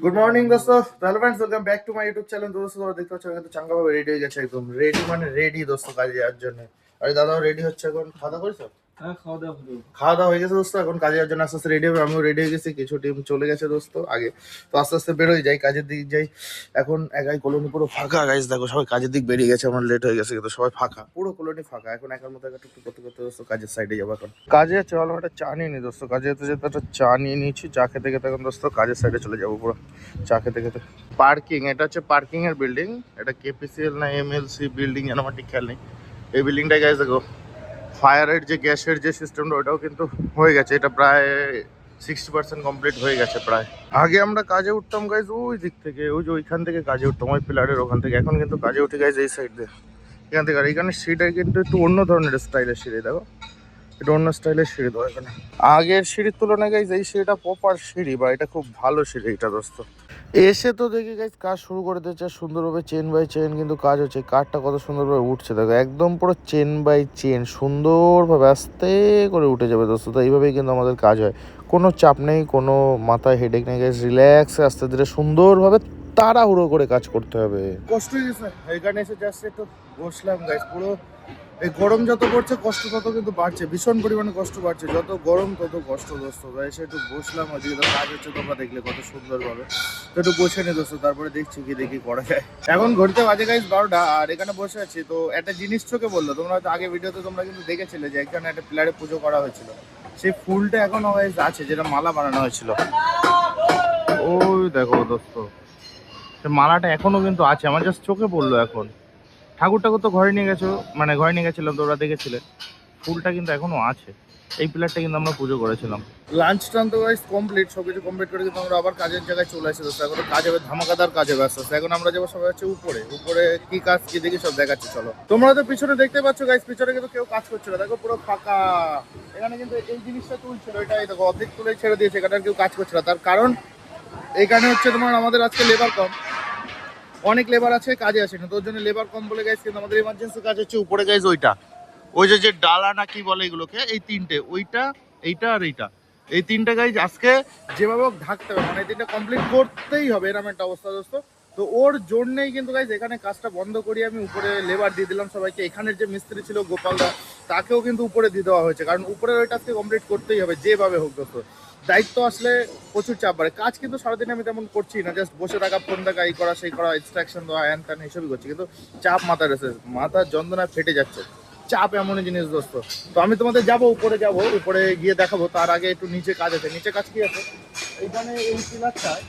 Good morning দোস্ত। তাহলে friends, welcome back to my YouTube channel. দোস্ত তোমরা দেখতে পাচ্ছ কিন্তু চাঙ্গা ভাবে রেডি হয়ে গেছে, একদম রেডি মানে রেডি দোস্ত, কাজে যাওয়ার জন্য। আরে দাদাও রেডি হচ্ছে এখন। খাওয়া দাওয়া করেছো? হ্যাঁ, খাওয়া দাওয়া হলো। খাওয়া দাওয়া হয়ে গেছে দোস্ত, এখন কাজে যাওয়ার জন্য আস্তে আস্তে রেডি হবে। আমিও রেডি হয়ে গেছি, কিছু টিম চলে গেছে দোস্ত আগে। তো আস্তে আস্তে বেরোই যাই, কাজের দিক যাই। এখন একাই কলোনি পুরো ফাঁকা গাইস, দেখো সবাই কাজের দিক বেরিয়ে গেছে, আমার লেট হয়ে গেছে কিন্তু সবাই ফাঁকা, পুরো কলোনি ফাঁকা। এখন একার মতো একা টুকটুক করতে করতে দোস্ত কাজের সাইডে যাবো এখন। কাজে চলো একটা চা নিয়ে নি দোস্ত, কাজে যেতে যেতে একটা চা নিয়ে নিয়েছি। চা খেতে খেতে এখন দোস্ত কাজের সাইডে চলে যাবো পুরো চা খেতে খেতে। পার্কিং, এটা হচ্ছে পার্কিং এর বিল্ডিং। এটা কেপিসিএল না এমএলসি বিল্ডিং যেন আমার ঠিক খেয়াল নেই। এই বিল্ডিংটা গাইস দেখো, ফায়ারের যে গ্যাসের যে সিস্টেমটা ওটাও কিন্তু হয়ে গেছে। এটা প্রায় 60% কমপ্লিট হয়ে গেছে প্রায়। আগে আমরা কাজে উঠতাম গাইজ ওই দিক থেকে, ওই যে ওইখান থেকে কাজে উঠতাম, ওই পিলারের ওখান থেকে। এখন কিন্তু কাজে উঠে গাইজ এই সাইড দিয়ে, এখান থেকে। আর এখানে সিঁড়িটা কিন্তু একটু অন্য ধরনের স্টাইলের সিঁড়ি, দেখো এটা অন্য স্টাইলের সিঁড়ি দেওয়া এখানে। আগের সিঁড়ির তুলনায় গাইজ এই সিঁড়িটা প্রপার সিঁড়ি, বা এটা খুব ভালো সিঁড়ি এটা দোস্ত। এসে তো দেখি গাইজ কাজ শুরু করে দিয়েছে সুন্দরভাবে, চেন বাই চেন কিন্তু কাজ হচ্ছে। কাঠটা কত সুন্দরভাবে উঠছে দেখো, একদম পুরো চেন বাই চেন সুন্দরভাবে আস্তে করে উঠে যাবে দোস্ত। তো এইভাবেই কিন্তু আমাদের কাজ হয়, কোনো চাপ নেই, কোনো মাথায় হেডেক নেই গাইজ। রিল্যাক্সে আস্তে ধীরে সুন্দরভাবে তাড়াহুড়ো করে কাজ করতে হবে। কষ্ট হয়ে গেছে এখানে এসে, জাস্ট একটু বসলাম গাইজ। পুরো এই গরম যত পড়ছে কষ্ট তত কিন্তু বাড়ছে, ভীষণ পরিমাণে কষ্ট বাড়ছে। যত গরম তত কষ্ট দোস্ত। এসে একটু বসলাম, ওদিকে তো কাজ হচ্ছে, তোমরা দেখলে কত সুন্দরভাবে। তো একটু বসে নি দোস্ত, তারপরে দেখছি কি দেখি করা যায়। এখন ঘড়িতে বাজে গাইজ 12টা, আর এখানে বসে আছি। তো একটা জিনিস চোখে বললো, তোমরা হয়তো আগে ভিডিওতে তোমরা কিন্তু দেখেছিলে যে এখানে একটা পিলারে পুজো করা হয়েছিল। সেই ফুলটা এখনো গাইজ আছে, যেটা মালা বানানো হয়েছিল। ওই দেখো দোস্ত, সে মালাটা এখনো কিন্তু আছে, আমার জাস্ট চোখে পড়লো এখন। ঠাকুর ঠাকুর তো ঘরে নিয়ে গেছো, মানে ঘরে নিয়ে গেছিলাম, তো ওরা দেখেছিলে। ফুলটা কিন্তু এখনো আছে। এই পিলারটা কিন্তু আমরা পুজো করেছিলাম। লাঞ্চ টান তো গাইস কমপ্লিট, সব কিছু কমপ্লিট করে কিন্তু আমরা আবার কাজের জায়গায় চলে আসি দোস্ত। এখন কাজে ধামাকাদার কাজে ব্যস্ত আছে। এখন আমরা যাবো সবাই হচ্ছে উপরে। উপরে কি কাজ কি দেখি সব দেখাচ্ছি চলো। তোমরা তো পিছনে দেখতে পাচ্ছ গাইস, পিছনে কিন্তু কেউ কাজ করছে না, দেখো পুরো ফাঁকা। এখানে কিন্তু এই জিনিসটা তুলছিল, এটাই দেখো অর্ধেক তুলে ছেড়ে দিয়েছে, এখানে আর কেউ কাজ করছে না। তার কারণ এখানে হচ্ছে তোমার আমাদের আজকে লেবার কম, অনেক লেবার আছে কাজে আসে না, তোর জন্য লেবার কম বলে গাইস কিন্তু আমাদের ইমার্জেন্সি কাজ হচ্ছে উপরে গাইস। ওইটা ওই যে ডালা না কি বলে এগুলোকে, এই তিনটে, ওইটা এইটা আর এইটা, এই তিনটে গাইজ আজকে যেভাবে হোক ঢাকতে হবে, মানে এই তিনটা কমপ্লিট করতেই হবে, এরকম একটা অবস্থা দোস্ত। তো ওর জন্যই কিন্তু গাইজ এখানে কাজটা বন্ধ করি আমি, উপরে লেবার দিয়ে দিলাম সবাইকে। এখানের যে মিস্ত্রি ছিল গোপালদা, তাকেও কিন্তু উপরে দিয়ে দেওয়া হয়েছে, কারণ উপরের ওইটা আজকে কমপ্লিট করতেই হবে যেভাবে হোক দোস্ত। দায়িত্ব আসলে প্রচুর চাপ বাড়ে। কাজ কিন্তু সারাদিন আমি তেমন করছি না, জাস্ট বসে থাকা, ফোন দেখা, এই করা সেই করা, ইনস্ট্রাকশন দেওয়া, হ্যান ত্যান এইসবই করছি, কিন্তু চাপ মাথা রয়েছে, মাথার যন্ত্রণায় ফেটে যাচ্ছে। চাপ এমনই জিনিস দোস্ত। তো আমি তোমাদের যাবো উপরে, যাবো উপরে গিয়ে দেখাবো। তার আগে একটু নিচে কাজ আছে। নিচে কাজ কি আছে, এইখানে এই পিলারটায়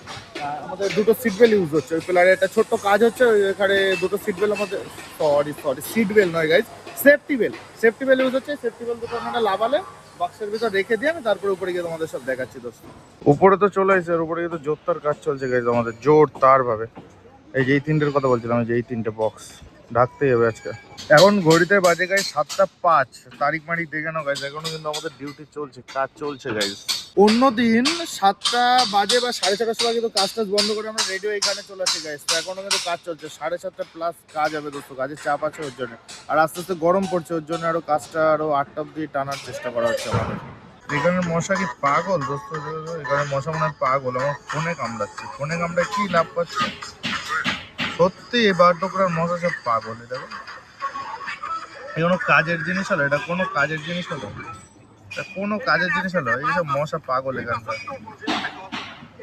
আমাদের দুটো সিট বেল ইউজ হচ্ছে। ওই পিলারে একটা ছোট্ট কাজ হচ্ছে, এখানে দুটো সিট বেল আমাদের, সরি সিট বেল নয় guys, safety belt, safety belt use হচ্ছে। সেফটি বেল দুটো আমরা লাভালে বাক্সের ভিতর রেখে দিয়ে আমি তারপরে উপরে গিয়ে তোমাদের সব দেখাচ্ছি দোস্ত। উপরে তো চলে এসেছে, আর উপরে কিন্তু জোর তার কাজ চলছে গাইজ আমাদের, জোর তার ভাবে। এই যে এই তিনটের কথা বলছিলাম, এই যে এই তিনটে বক্স ঢাকতেই হবে আজকে। এখন ঘড়িতে বাজে গাইজ 7টা 5, তারিখ মারিখ দেখে নাও গাইজ, এখনো কিন্তু আমাদের ডিউটি চলছে, কাজ চলছে গাইজ। অন্যদিন 7টা বাজে বা 6:30টার সময় কিন্তু কাজ টাজ বন্ধ করে আমরা রেডিও এখানে চলে আসি গাইজ। তো এখনো কিন্তু কাজ চলছে, 7:30 প্লাস কাজ হবে দোস্ত। কাজের চাপ আছে ওর জন্য, আর আস্তে আস্তে গরম পড়ছে, ওর জন্য আরো কাজটা আরো 8টা অব্দি টানার চেষ্টা করা হচ্ছে আমাদের। এখানে মশা কি পাগল দোস্ত, এখানে মশা মনে হয় পাগল, আমার ফোনে কামড়াচ্ছে, ফোনে কামড়ায় কি লাভ পাচ্ছে সত্যি। এবার ডোকরার মশা সব পাগল। এটা কোনো কাজের জিনিস হলো, এটা কোনো কাজের জিনিস হলো, এটা কোনো কাজের জিনিস হলো, এইসব মশা পাগল এখানকার।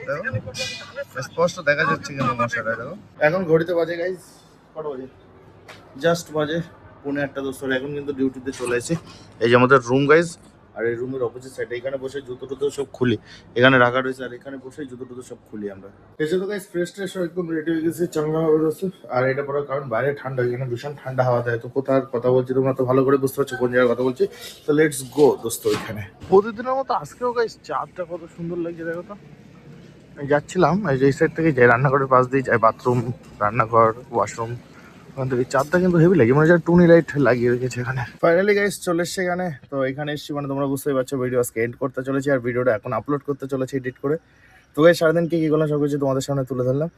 দেখো স্পষ্ট দেখা যাচ্ছে কিন্তু মশাটা, দেখো। এখন ঘড়িতে বাজে গাইজ কটা বাজে, জাস্ট বাজে 8:45 দোস্ত। এখন কিন্তু ডিউটিতে চলে এসেছি। এই যে আমাদের রুম গাইজ, আর এই রুমের অপোজিট সাইডে এখানে বসে জুতো টুতো সব খুলি, এখানে রাখা রয়েছে, আর এখানে বসে জুতো টুতো সব খুলি আমরা। এসে তো গাইজ ফ্রেশ ট্রেশ একদম রেডি হয়ে গেছি, চাঙ্গা হবে দোস্ত। আর এটা পড়ার কারণ বাইরে ঠান্ডা, এখানে ভীষণ ঠান্ডা হাওয়া দেয়। তো কোথার কথা বলছি তোমরা তো ভালো করে বুঝতে পারছো কোন জায়গায় কথা বলছি। তো লেটস গো দোস্ত। এখানে প্রতিদিনের মতো আজকেও গাইজ চাঁদটা কত সুন্দর লাগছে দেখো তো। আমি যাচ্ছিলাম এই যে এই সাইড থেকে, যাই রান্নাঘরের পাশ দিয়ে, যাই বাথরুম, রান্নাঘর, ওয়াশরুম, ওখান থেকে চাঁদটা কিন্তু হেভি লাগে, মানে টুনি লাইট লাগিয়ে রেখেছে এখানে। ফাইনালি গাইস চলে এসছে এখানে। তো এখানে এসছি মানে তোমরা বুঝতেই পারছো, ভিডিও আজকে এন্ড করতে চলেছি, আর ভিডিওটা এখন আপলোড করতে চলেছি এডিট করে। তো গাইজ সারাদিন কি করলাম সব কিছু তোমাদের সামনে তুলে ধরলাম।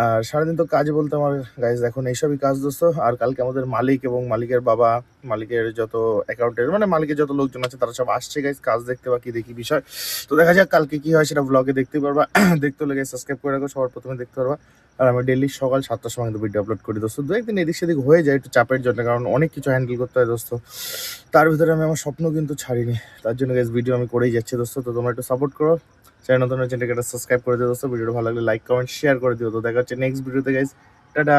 আর সারাদিন তো কাজ বলতে আমার গাইজ এখন এইসবই কাজ দোস্ত। আর কালকে আমাদের মালিক এবং মালিকের বাবা, মালিকের যত অ্যাকাউন্টের মানে মালিকের যত লোকজন আছে তারা সব আসছে গাইজ কাজ দেখতে বা কি দেখি বিষয়। তো দেখা যাক কালকে কি হয় সেটা ব্লগে দেখতে পারবা। দেখতে হলে গাইজ সাবস্ক্রাইব করে রাখো, সবার প্রথমে দেখতে পারবা। আর আমি ডেলি সকাল 7টার সময় কিন্তু ভিডিও আপলোড করি দোস্ত। দু একদিন এদিক সেদিক হয়ে যায় একটু চাপের জন্য, কারণ অনেক কিছু হ্যান্ডেল করতে হয় দোস্ত। তার ভিতরে আমি আমার স্বপ্ন কিন্তু ছাড়িনি, তার জন্য গাইজ ভিডিও আমি করেই যাচ্ছি দোস্ত। তো তোমরা একটু সাপোর্ট করো, চ্যানেল নতুন চ্যানেলকে সাবস্ক্রাইব করে দিও দোস্ত। ভিডিওটা ভালো লাগলে লাইক কমেন্ট শেয়ার করে দিও। তো দেখা হচ্ছে নেক্সট ভিডিওতে গাইজ, টাটা।